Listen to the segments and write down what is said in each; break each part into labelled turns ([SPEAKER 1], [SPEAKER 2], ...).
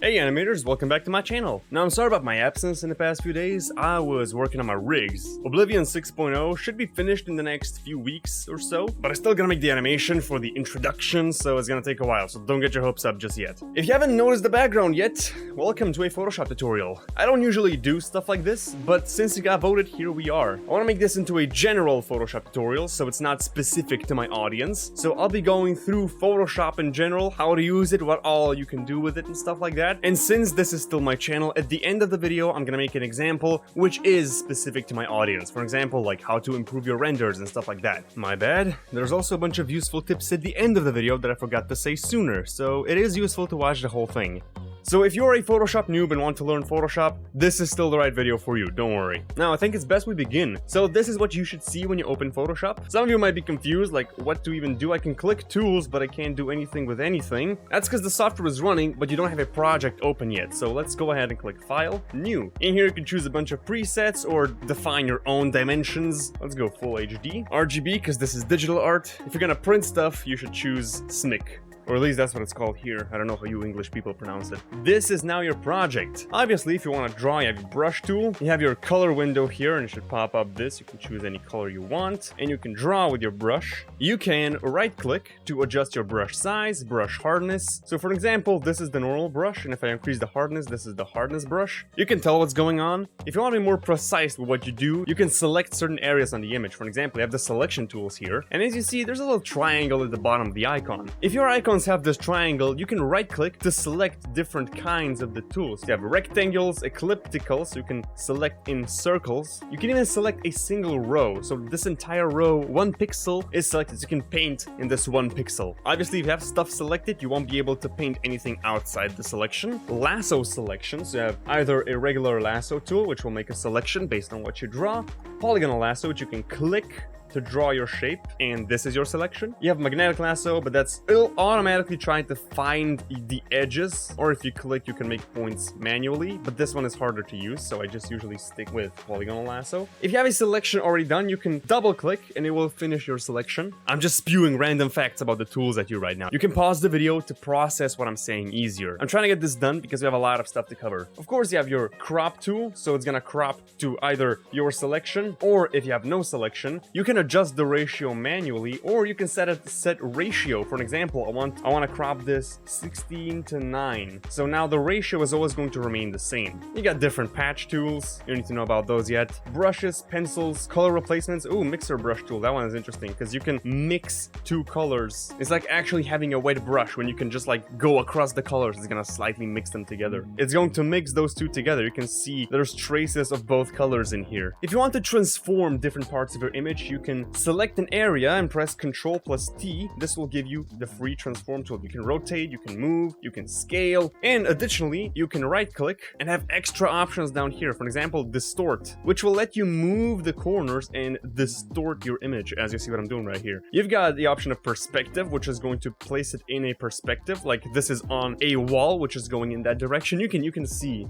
[SPEAKER 1] Hey animators, welcome back to my channel. Now I'm sorry about my absence in the past few days. I was working on my rigs. Oblivion 6.0 should be finished in the next few weeks or so, but I'm still gonna make the animation for the introduction, so it's gonna take a while, so don't get your hopes up just yet. If you haven't noticed the background yet, welcome to a Photoshop tutorial. I don't usually do stuff like this, but since you got voted, here we are. I wanna make this into a general Photoshop tutorial, so it's not specific to my audience. So I'll be going through Photoshop in general, how to use it, what all you can do with it and stuff like that. And since this is still my channel, at the end of the video, I'm gonna make an example which is specific to my audience. For example, like how to improve your renders and stuff like that. My bad. There's also a bunch of useful tips at the end of the video that I forgot to say sooner, so it is useful to watch the whole thing. So if you're a Photoshop noob and want to learn Photoshop, this is still the right video for you, don't worry. Now, I think it's best we begin. So this is what you should see when you open Photoshop. Some of you might be confused, like what to even do. I can click tools, but I can't do anything with anything. That's because the software is running, but you don't have a project open yet. So let's go ahead and click File, New. In here, you can choose a bunch of presets or define your own dimensions. Let's go Full HD. RGB, because this is digital art. If you're gonna print stuff, you should choose SMIC. Or at least that's what it's called here. I don't know how you English people pronounce it. This is now your project. Obviously, if you want to draw, you have your brush tool. You have your color window here, and it should pop up this. You can choose any color you want, and you can draw with your brush. You can right-click to adjust your brush size, brush hardness. So for example, this is the normal brush, and if I increase the hardness, this is the hardness brush. You can tell what's going on. If you want to be more precise with what you do, you can select certain areas on the image. For example, you have the selection tools here, and as you see, there's a little triangle at the bottom of the icon. If your icon have this triangle, you can right click to select different kinds of the tools. You have rectangles, elliptical, so you can select in circles. You can even select a single row. So this entire row, 1 pixel is selected, so you can paint in this 1 pixel. Obviously, if you have stuff selected, you won't be able to paint anything outside the selection. Lasso selection, so you have either a regular lasso tool, which will make a selection based on what you draw, polygonal lasso, which you can click to draw your shape, and this is your selection. You have magnetic lasso, but it'll automatically try to find the edges, or if you click, you can make points manually, but this one is harder to use, so I just usually stick with polygonal lasso. If you have a selection already done, you can double click and it will finish your selection. I'm just spewing random facts about the tools at you right now. You can pause the video to process what I'm saying easier. I'm trying to get this done because we have a lot of stuff to cover. Of course, you have your crop tool, so it's gonna crop to either your selection, or if you have no selection, you can adjust the ratio manually, or you can set ratio. For an example, I want to crop this 16:9. So now the ratio is always going to remain the same. You got different patch tools. You don't need to know about those yet. Brushes, pencils, color replacements. Ooh, mixer brush tool. That one is interesting because you can mix 2 colors. It's like actually having a wet brush when you can just like go across the colors. It's gonna slightly mix them together. It's going to mix those 2 together. You can see there's traces of both colors in here. If you want to transform different parts of your image, you can select an area and press Ctrl+T. This will give you the free transform tool. You can rotate, you can move, you can scale, and additionally, you can right click and have extra options down here. For example, distort, which will let you move the corners and distort your image, as you see what I'm doing right here. You've got the option of perspective, which is going to place it in a perspective, like this is on a wall, which is going in that direction. You can see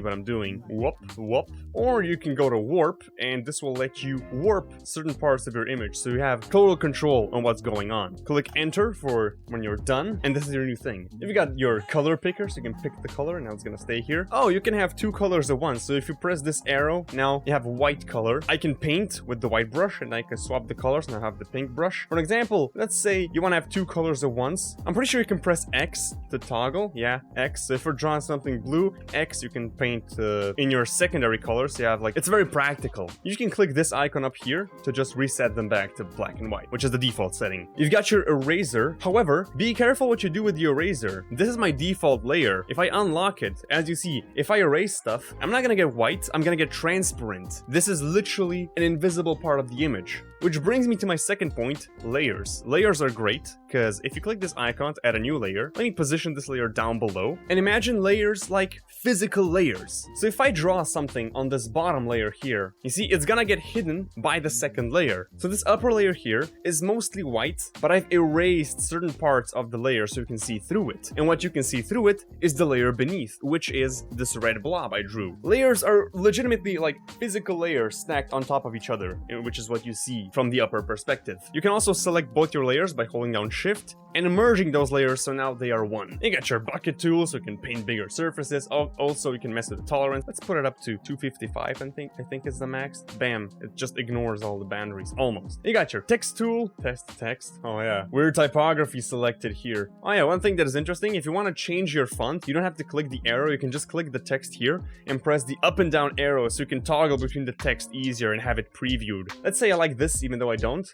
[SPEAKER 1] what I'm doing. Whoop, whoop. Or you can go to warp, and this will let you warp certain parts of your image, so you have total control on what's going on. Click enter for when you're done, and this is your new thing. If you got your color picker, so you can pick the color, now it's gonna stay here. Oh, you can have 2 colors at once, so if you press this arrow, now you have white color. I can paint with the white brush, and I can swap the colors, and I have the pink brush. For example, let's say you want to have 2 colors at once. I'm pretty sure you can press X to toggle. Yeah, X. So if you're drawing something blue, X, you can paint in your secondary colors. So you have like, it's very practical. You can click this icon up here to just reset them back to black and white, which is the default setting. You've got your eraser. However, be careful what you do with the eraser. This is my default layer. If I unlock it, as you see, if I erase stuff, I'm not gonna get white, I'm gonna get transparent. This is literally an invisible part of the image. Which brings me to my second point, layers. Layers are great, because if you click this icon to add a new layer, let me position this layer down below, and imagine layers like physical layers. So if I draw something on this bottom layer here, you see, it's gonna get hidden by the second layer. So this upper layer here is mostly white, but I've erased certain parts of the layer so you can see through it. And what you can see through it is the layer beneath, which is this red blob I drew. Layers are legitimately like physical layers stacked on top of each other, which is what you see see from the upper perspective. You can also select both your layers by holding down Shift and merging those layers so now they are one. You got your bucket tool so you can paint bigger surfaces. Also, you can mess with the tolerance. Let's put it up to 255, I think is the max. Bam, it just ignores all the boundaries, almost. You got your text tool, text. Oh yeah, weird typography selected here. Oh yeah, one thing that is interesting, if you want to change your font, you don't have to click the arrow, you can just click the text here and press the up and down arrow so you can toggle between the text easier and have it previewed. Let's say I like this even though I don't.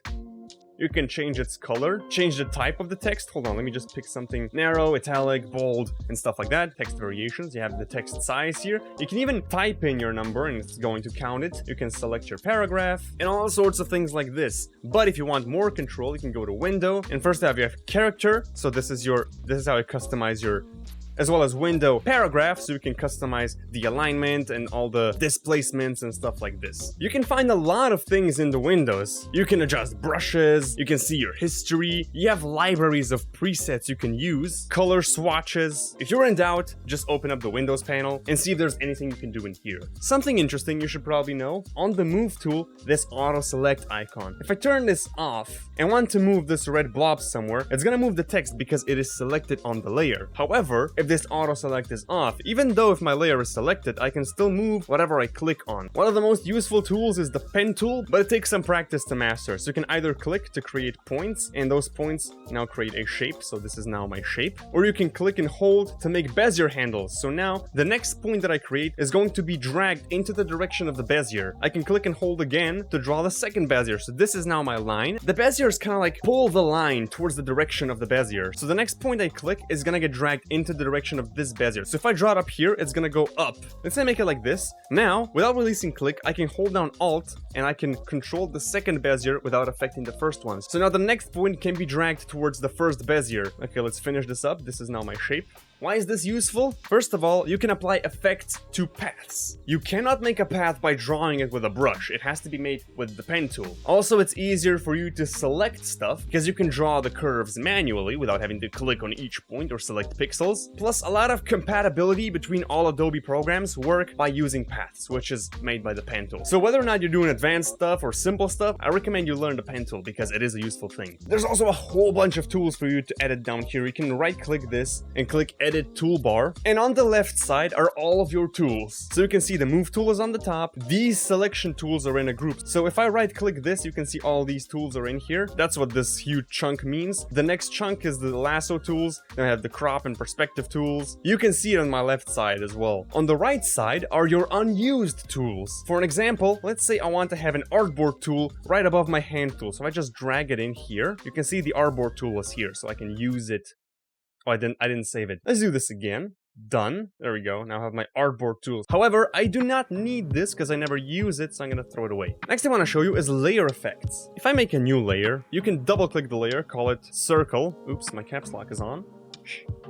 [SPEAKER 1] You can change its color, change the type of the text. Hold on, let me just pick something narrow, italic, bold, and stuff like that. Text variations, you have the text size here. You can even type in your number and it's going to count it. You can select your paragraph and all sorts of things like this. But if you want more control, you can go to Window and first you have character. So this is how you customize your, as well as window paragraph, so you can customize the alignment and all the displacements and stuff like this. You can find a lot of things in the windows. You can adjust brushes, you can see your history, you have libraries of presets you can use, color swatches. If you're in doubt, just open up the Windows panel and see if there's anything you can do in here. Something interesting you should probably know, on the move tool, this auto select icon. If I turn this off and want to move this red blob somewhere, it's gonna move the text because it is selected on the layer. However, if this auto select is off, even though if my layer is selected, I can still move whatever I click on. One of the most useful tools is the pen tool, but it takes some practice to master. So you can either click to create points, and those points now create a shape, so this is now my shape. Or you can click and hold to make Bezier handles. So now, the next point that I create is going to be dragged into the direction of the Bezier. I can click and hold again to draw the second Bezier. So this is now my line. The Bezier is kind of like pull the line towards the direction of the Bezier. So the next point I click is gonna get dragged into the direction of this Bezier. So if I draw it up here, it's gonna go up. Let's say I make it like this. Now, without releasing click, I can hold down Alt and I can control the second Bezier without affecting the first ones. So now the next point can be dragged towards the first Bezier. Okay, let's finish this up. This is now my shape. Why is this useful? First of all, you can apply effects to paths. You cannot make a path by drawing it with a brush. It has to be made with the pen tool. Also, it's easier for you to select stuff because you can draw the curves manually without having to click on each point or select pixels. Plus, a lot of compatibility between all Adobe programs work by using paths, which is made by the pen tool. So whether or not you're doing advanced stuff or simple stuff, I recommend you learn the pen tool because it is a useful thing. There's also a whole bunch of tools for you to edit down here. You can right-click this and click Edit Toolbar, and on the left side are all of your tools. So you can see the move tool is on the top. These selection tools are in a group. So if I right click this, you can see all these tools are in here. That's what this huge chunk means. The next chunk is the lasso tools. Then I have the crop and perspective tools. You can see it on my left side as well. On the right side are your unused tools. For an example, let's say I want to have an artboard tool right above my hand tool. So if I just drag it in here, you can see the artboard tool is here, so I can use it. Oh, I didn't save it. Let's do this again. Done. There we go. Now I have my artboard tools. However, I do not need this because I never use it, so I'm gonna throw it away. Next I want to show you is layer effects. If I make a new layer, you can double click the layer, call it circle. Oops, my caps lock is on.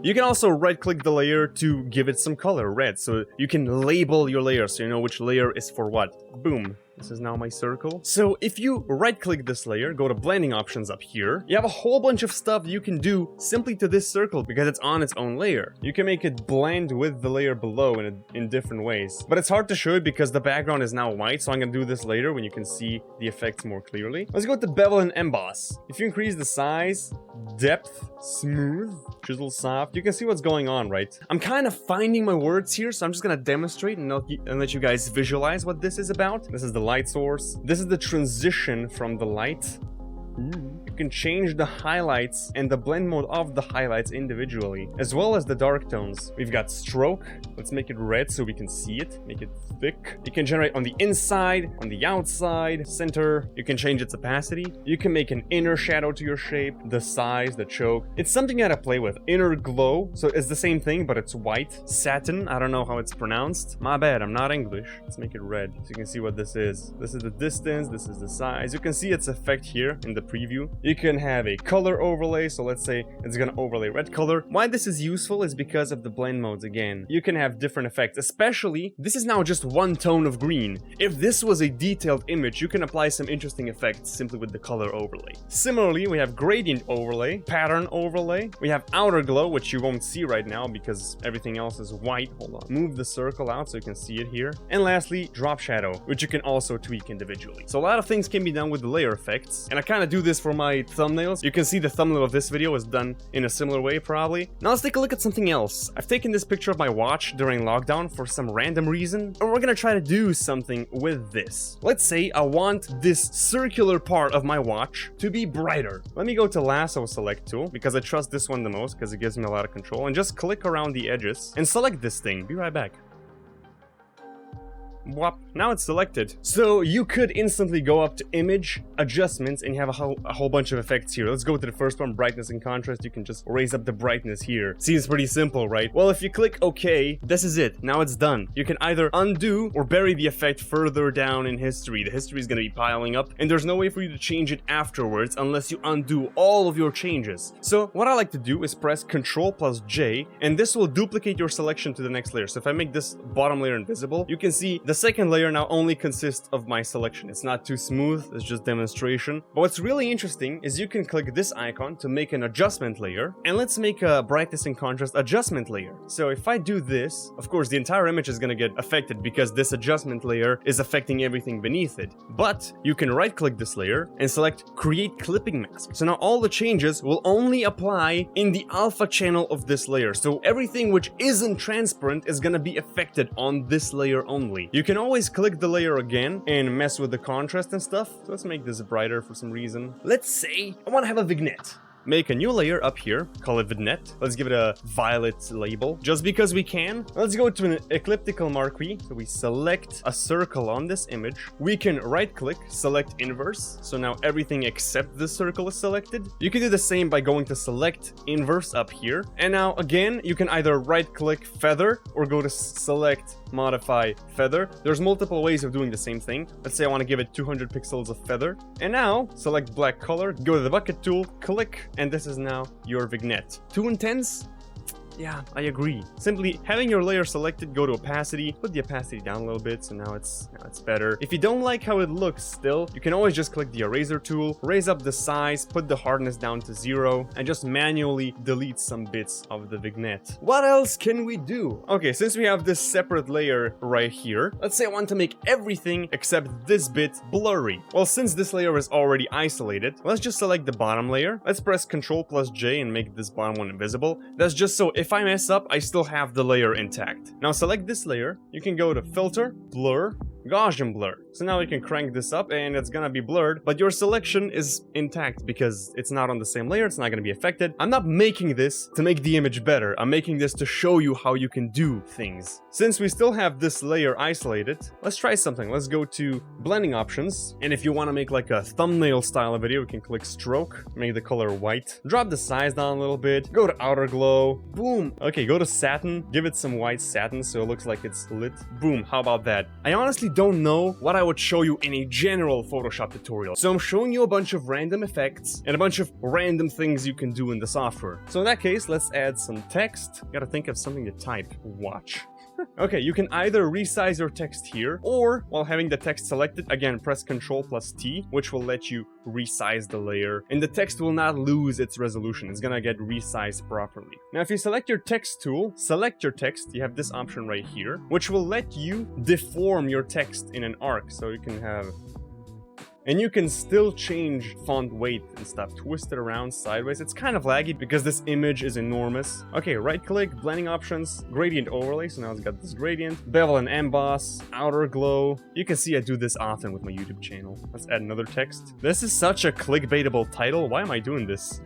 [SPEAKER 1] You can also right click the layer to give it some color, red, so you can label your layer so you know which layer is for what. Boom. This is now my circle. So if you right click this layer, go to blending options up here, you have a whole bunch of stuff you can do simply to this circle because it's on its own layer. You can make it blend with the layer below in different ways. But it's hard to show it because the background is now white, so I'm gonna do this later when you can see the effects more clearly. Let's go to bevel and emboss. If you increase the size, depth, smooth, chisel soft, you can see what's going on, right? I'm kind of finding my words here, so I'm just gonna demonstrate and let you guys visualize what this is about. This is the light source. This is the transition from the light. You can change the highlights and the blend mode of the highlights individually, as well as the dark tones. We've got stroke. Let's make it red so we can see it. Make it thick. You can generate on the inside, on the outside, center. You can change its opacity. You can make an inner shadow to your shape, the size, the choke. It's something you gotta play with. Inner glow, so it's the same thing, but it's white. Satin, I don't know how it's pronounced. My bad, I'm not English. Let's make it red so you can see what this is. This is the distance, this is the size. You can see its effect here in the preview. You can have a color overlay, so let's say it's gonna overlay red color. Why this is useful is because of the blend modes again. You can have different effects, especially, this is now just one tone of green. If this was a detailed image, you can apply some interesting effects simply with the color overlay. Similarly, we have gradient overlay, pattern overlay, we have outer glow, which you won't see right now because everything else is white. Hold on, move the circle out so you can see it here. And lastly, drop shadow, which you can also tweak individually. So a lot of things can be done with the layer effects, and I kind of do this for my thumbnails. You can see the thumbnail of this video is done in a similar way probably. Now let's take a look at something else. I've taken this picture of my watch during lockdown for some random reason, and we're gonna try to do something with this. Let's say I want this circular part of my watch to be brighter. Let me go to lasso select tool because I trust this one the most because it gives me a lot of control, and just click around the edges and select this thing. Be right back. Whoop. Now it's selected. So you could instantly go up to image, adjustments, and you have a whole bunch of effects here. Let's go to the first one, brightness and contrast. You can just raise up the brightness here. Seems pretty simple, right? Well, if you click OK, this is it. Now it's done. You can either undo or bury the effect further down in history. The history is going to be piling up, and there's no way for you to change it afterwards unless you undo all of your changes. So what I like to do is press Ctrl+J, and this will duplicate your selection to the next layer. So if I make this bottom layer invisible, you can see the second layer now only consists of my selection. It's not too smooth, it's just demonstration. But what's really interesting is you can click this icon to make an adjustment layer, and let's make a brightness and contrast adjustment layer. So if I do this, of course the entire image is gonna get affected because this adjustment layer is affecting everything beneath it. But you can right click this layer and select create clipping mask. So now all the changes will only apply in the alpha channel of this layer. So everything which isn't transparent is gonna be affected on this layer only. You can always click the layer again and mess with the contrast and stuff. So let's make this brighter for some reason. Let's say I want to have a vignette. Make a new layer up here, call it vignette. Let's give it a violet label, just because we can. Let's go to an elliptical marquee. So we select a circle on this image. We can right click, select inverse. So now everything except this circle is selected. You can do the same by going to select inverse up here. And now again, you can either right click feather or go to select modify feather. There's multiple ways of doing the same thing. Let's say I want to give it 200 pixels of feather. And now select black color, go to the bucket tool, click, and this is now your vignette. Too intense? Yeah, I agree. Simply having your layer selected, go to opacity, put the opacity down a little bit, so now it's better. If you don't like how it looks still, you can always just click the eraser tool, raise up the size, put the hardness down to 0, and just manually delete some bits of the vignette. What else can we do? Okay, since we have this separate layer right here, let's say I want to make everything except this bit blurry. Well, since this layer is already isolated, let's just select the bottom layer. Let's press Ctrl+J and make this bottom one invisible. That's just so if I mess up, I still have the layer intact. Now select this layer. You can go to Filter, Blur, Gaussian Blur. So now you can crank this up and it's gonna be blurred, but your selection is intact because it's not on the same layer, it's not gonna be affected. I'm not making this to make the image better, I'm making this to show you how you can do things. Since we still have this layer isolated, let's try something. Let's go to blending options, and if you want to make like a thumbnail style of video, you can click stroke, make the color white, drop the size down a little bit, go to outer glow, boom. Okay, go to satin, give it some white satin so it looks like it's lit, boom. How about that? I honestly don't know what I would show you in a general Photoshop tutorial, so I'm showing you a bunch of random effects and a bunch of random things you can do in the software. So in that case, let's add some text. Gotta think of something to type. Watch. Okay, you can either resize your text here, or while having the text selected, again press Ctrl+T, which will let you resize the layer, and the text will not lose its resolution. It's gonna get resized properly. Now if you select your text tool, select your text, you have this option right here, which will let you deform your text in an arc, so you can have... And you can still change font weight and stuff, twist it around sideways. It's kind of laggy because this image is enormous. Okay, right click, blending options, gradient overlay, so now it's got this gradient, bevel and emboss, outer glow. You can see I do this often with my YouTube channel. Let's add another text. This is such a clickbaitable title, why am I doing this?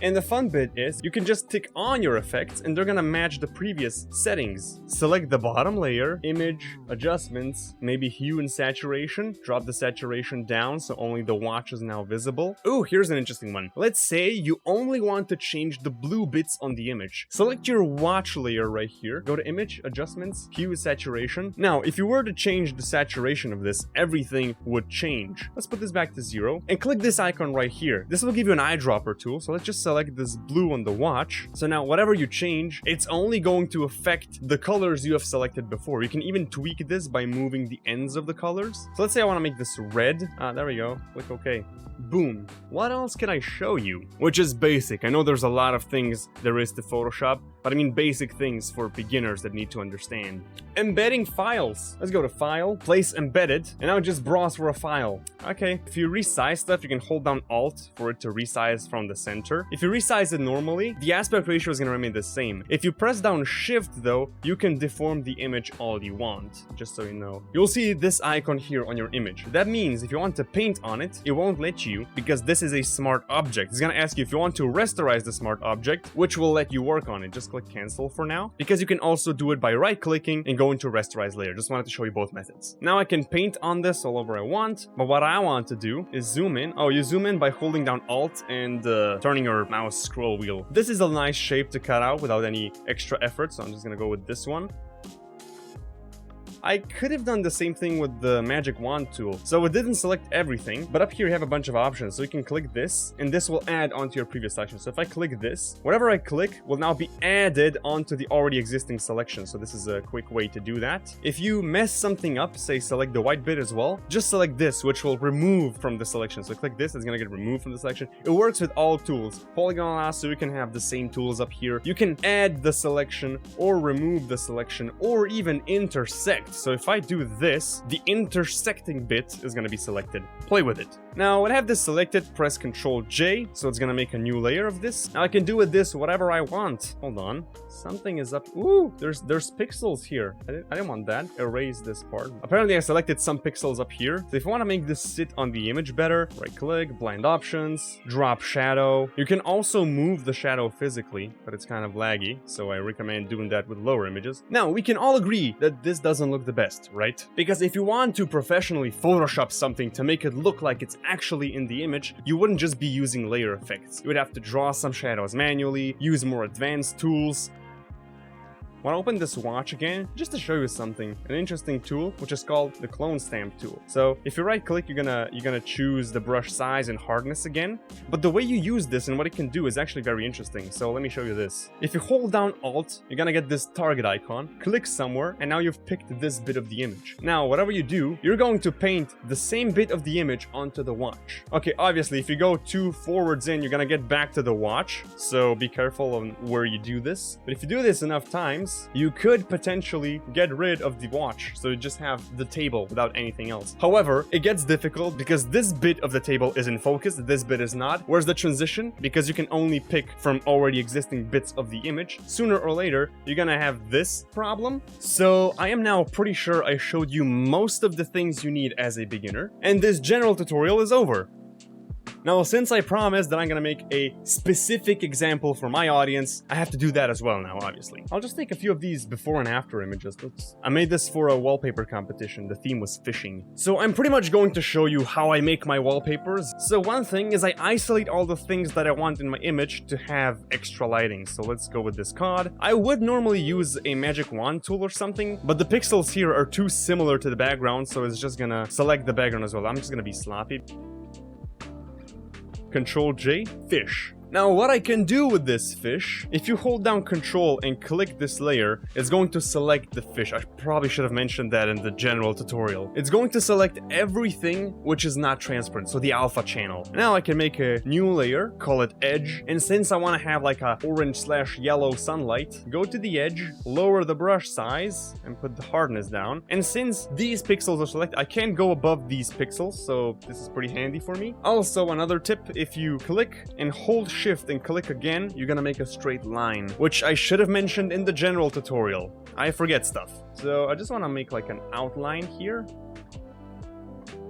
[SPEAKER 1] And the fun bit is, you can just tick on your effects and they're gonna match the previous settings. Select the bottom layer, image, adjustments, maybe hue and saturation, drop the saturation down, down, so only the watch is now visible. Ooh, here's an interesting one. Let's say you only want to change the blue bits on the image. Select your watch layer right here. Go to Image, Adjustments, Hue, Saturation. Now, if you were to change the saturation of this, everything would change. Let's put this back to 0 and click this icon right here. This will give you an eyedropper tool, so let's just select this blue on the watch. So now whatever you change, it's only going to affect the colors you have selected before. You can even tweak this by moving the ends of the colors. So let's say I want to make this red. There we go. Click OK. Boom. What else can I show you? Which is basic. I know there's a lot of things there is to Photoshop, but I mean basic things for beginners that need to understand. Embedding files. Let's go to File, Place Embedded, and now just browse for a file. Okay, if you resize stuff, you can hold down Alt for it to resize from the center. If you resize it normally, the aspect ratio is going to remain the same. If you press down Shift though, you can deform the image all you want, just so you know. You'll see this icon here on your image. That means if you want to paint on it, it won't let you because this is a smart object. It's going to ask you if you want to rasterize the smart object, which will let you work on it. Just click Cancel for now, because you can also do it by right-clicking and go into Rasterize Layer. Just wanted to show you both methods. Now I can paint on this all over I want, but what I want to do is zoom in. Oh, you zoom in by holding down Alt and turning your mouse scroll wheel. This is a nice shape to cut out without any extra effort, so I'm just going to go with this one. I could have done the same thing with the magic wand tool. So it didn't select everything, but up here you have a bunch of options. So you can click this, and this will add onto your previous selection. So if I click this, whatever I click will now be added onto the already existing selection. So this is a quick way to do that. If you mess something up, say select the white bit as well, just select this, which will remove from the selection. So click this, it's gonna get removed from the selection. It works with all tools. Polygon lasso, you can have the same tools up here. You can add the selection or remove the selection or even intersect. So if I do this, the intersecting bit is going to be selected. Play with it. Now, when I have this selected, press Ctrl J, so it's going to make a new layer of this. Now I can do with this whatever I want. Hold on. Something is up. Ooh, there's pixels here. I didn't want that. Erase this part. Apparently I selected some pixels up here. So if you want to make this sit on the image better, right click, blend options, drop shadow. You can also move the shadow physically, but it's kind of laggy, so I recommend doing that with lower images. Now, we can all agree that this doesn't look the best, right? Because if you want to professionally Photoshop something to make it look like it's actually in the image, you wouldn't just be using layer effects. You would have to draw some shadows manually, use more advanced tools. I want to open this watch again, just to show you something, an interesting tool, which is called the clone stamp tool. So if you right click, you're gonna choose the brush size and hardness again. But the way you use this and what it can do is actually very interesting. So let me show you this. If you hold down Alt, you're gonna get this target icon, click somewhere, and now you've picked this bit of the image. Now, whatever you do, you're going to paint the same bit of the image onto the watch. Okay, obviously, if you go too forwards in, you're gonna get back to the watch. So be careful on where you do this. But if you do this enough times, you could potentially get rid of the watch, so you just have the table without anything else. However, it gets difficult because this bit of the table is in focus, this bit is not. Whereas the transition, because you can only pick from already existing bits of the image, sooner or later, you're gonna have this problem. So I am now pretty sure I showed you most of the things you need as a beginner, and this general tutorial is over. Now, since I promised that I'm gonna make a specific example for my audience, I have to do that as well now, obviously. I'll just take a few of these before and after images. I made this for a wallpaper competition. The theme was fishing. So I'm pretty much going to show you how I make my wallpapers. So one thing is I isolate all the things that I want in my image to have extra lighting. So let's go with this cod. I would normally use a magic wand tool or something, but the pixels here are too similar to the background, so it's just gonna select the background as well. I'm just gonna be sloppy. Ctrl J, fish. Now, what I can do with this fish, if you hold down Control and click this layer, it's going to select the fish. I probably should have mentioned that in the general tutorial. It's going to select everything which is not transparent, so the alpha channel. Now I can make a new layer, call it edge, and since I want to have like a orange/yellow sunlight, go to the edge, lower the brush size, and put the hardness down. And since these pixels are selected, I can't go above these pixels, so this is pretty handy for me. Also, another tip, if you click and hold Shift and click again, you're gonna make a straight line, which I should have mentioned in the general tutorial. I forget stuff. So I just want to make like an outline here.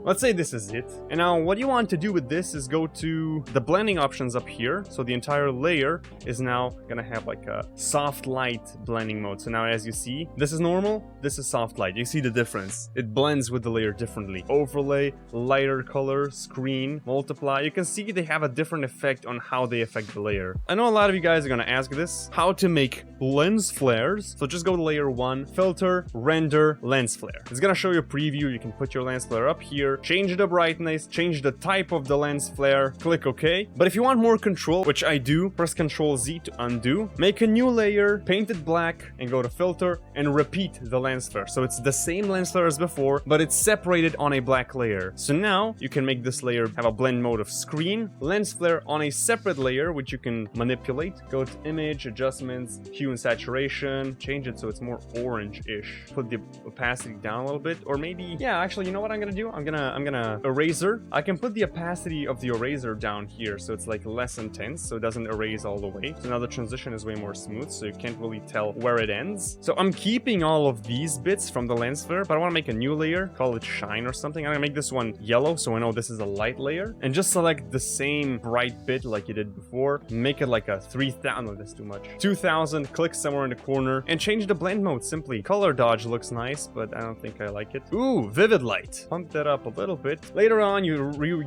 [SPEAKER 1] Let's say this is it. And now what you want to do with this is go to the blending options up here. So the entire layer is now gonna have like a soft light blending mode. So now as you see, this is normal, this is soft light. You see the difference. It blends with the layer differently. Overlay, lighter color, screen, multiply. You can see they have a different effect on how they affect the layer. I know a lot of you guys are gonna ask this, how to make lens flares. So just go to layer 1, filter, render, lens flare. It's gonna show you a preview. You can put your lens flare up here, change the brightness, change the type of the lens flare, click OK. But if you want more control, which I do, press Ctrl Z to undo, make a new layer, paint it black, and go to filter and repeat the lens flare. So it's the same lens flare as before, but it's separated on a black layer. So now you can make this layer have a blend mode of screen, lens flare on a separate layer, which you can manipulate. Go to image, adjustments, hue and saturation, change it so it's more orange-ish. Put the opacity down a little bit, or maybe, yeah, actually, you know what I'm gonna do? I'm gonna eraser. I can put the opacity of the eraser down here, so it's like less intense, so it doesn't erase all the way. So now the transition is way more smooth, so you can't really tell where it ends. So I'm keeping all of these bits from the lens flare, but I want to make a new layer, call it shine or something. I'm gonna make this one yellow, so I know this is a light layer, and just select the same bright bit like you did before. Make it like a 3000, no, that's too much. 2000, click somewhere in the corner, and change the blend mode simply. Color dodge looks nice, but I don't think I like it. Ooh, vivid light. Pump that up a little bit. Later on, you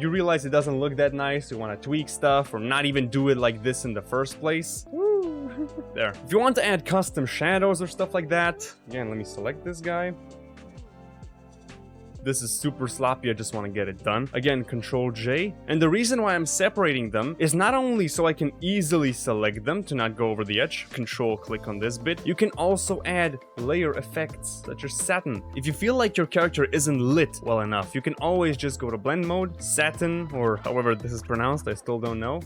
[SPEAKER 1] realize it doesn't look that nice. You want to tweak stuff, or not even do it like this in the first place. Woo. There. If you want to add custom shadows or stuff like that, again, let me select this guy. This is super sloppy, I just want to get it done. Again, Ctrl J. And the reason why I'm separating them is not only so I can easily select them to not go over the edge, Control click on this bit, you can also add layer effects, such as satin. If you feel like your character isn't lit well enough, you can always just go to blend mode, satin, or however this is pronounced, I still don't know.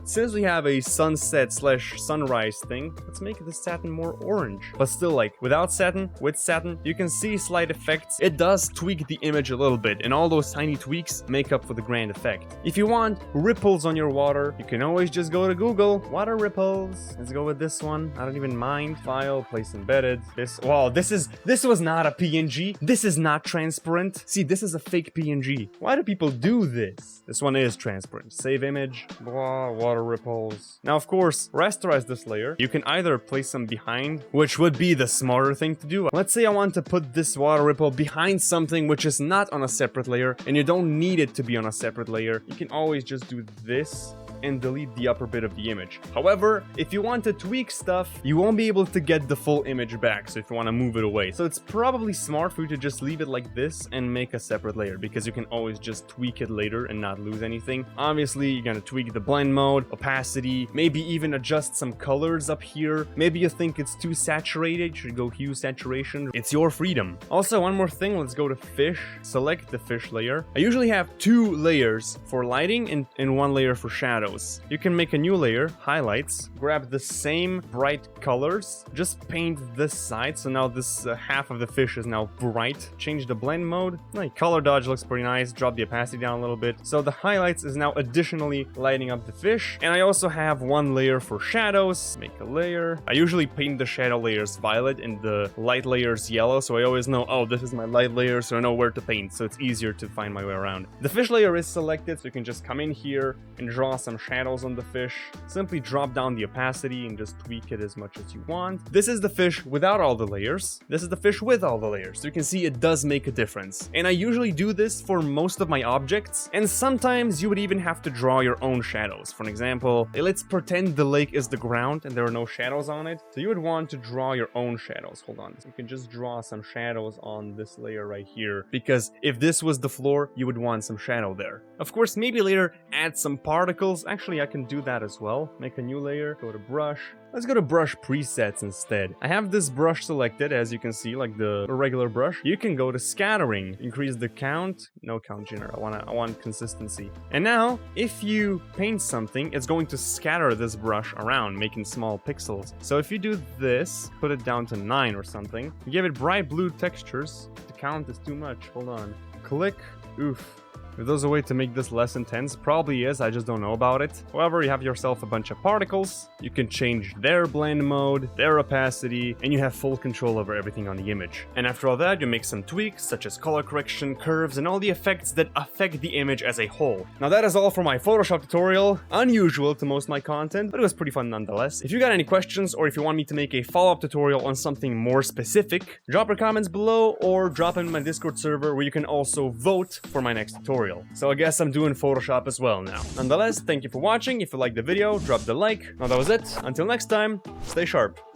[SPEAKER 1] Since we have a sunset/sunrise thing, let's make the satin more orange. But still, like, without satin, with satin, you can see slight effects. It does tweak the image a little bit, and all those tiny tweaks make up for the grand effect. If you want ripples on your water, you can always just go to Google, water ripples. Let's go with this one. I don't even mind. File, place embedded. This was not a PNG. This is not transparent. See, this is a fake PNG. Why do people do this? This one is transparent. Save image. Blah, water ripples. Now, of course, rasterize this layer. You can either place them behind, which would be the smarter thing to do. Let's say I want to put this water ripple behind something which is not on a separate layer, and you don't need it to be on a separate layer. You can always just do this and delete the upper bit of the image. However, if you want to tweak stuff, you won't be able to get the full image back, so if you want to move it away. So it's probably smart for you to just leave it like this and make a separate layer, because you can always just tweak it later and not lose anything. Obviously, you're gonna tweak the blend mode, opacity, maybe even adjust some colors up here. Maybe you think it's too saturated, you should go hue saturation. It's your freedom. Also, one more thing, let's go to fish, select the fish layer. I usually have 2 layers for lighting and 1 layer for shadows. You can make a new layer, highlights, grab the same bright colors, just paint this side, so now this half of the fish is now bright. Change the blend mode, like color dodge looks pretty nice, drop the opacity down a little bit. So the highlights is now additionally lighting up the fish. And I also have 1 layer for shadows, make a layer. I usually paint the shadow layers violet and the light layers yellow, so I always know, oh, this is my light layer, so I know where to paint, so it's easier to find my way around. The fish layer is selected, so you can just come in here and draw some shadows on the fish. Simply drop down the opacity and just tweak it as much as you want. This is the fish without all the layers. This is the fish with all the layers. So you can see it does make a difference. And I usually do this for most of my objects, and sometimes you would even have to draw your own shadows. For an example, let's pretend the lake is the ground and there are no shadows on it. So you would want to draw your own shadows. Hold on. You can just draw some shadows on this layer right here, because if this was the floor, you would want some shadow there. Of course, maybe later add some particles. Actually, I can do that as well. Make a new layer, go to brush. Let's go to brush presets instead. I have this brush selected, as you can see, like the regular brush. You can go to scattering, increase the count. No count general, I want consistency. And now, if you paint something, it's going to scatter this brush around, making small pixels. So if you do this, put it down to 9 or something, give it bright blue textures. The count is too much, hold on. Click, oof. If there's a way to make this less intense, probably is, I just don't know about it. However, you have yourself a bunch of particles, you can change their blend mode, their opacity, and you have full control over everything on the image. And after all that, you make some tweaks, such as color correction, curves, and all the effects that affect the image as a whole. Now that is all for my Photoshop tutorial. Unusual to most of my content, but it was pretty fun nonetheless. If you got any questions, or if you want me to make a follow-up tutorial on something more specific, drop your comments below, or drop in my Discord server where you can also vote for my next tutorial. So I guess I'm doing Photoshop as well now. Nonetheless, thank you for watching. If you liked the video, drop the like. Now that was it. Until next time, stay sharp.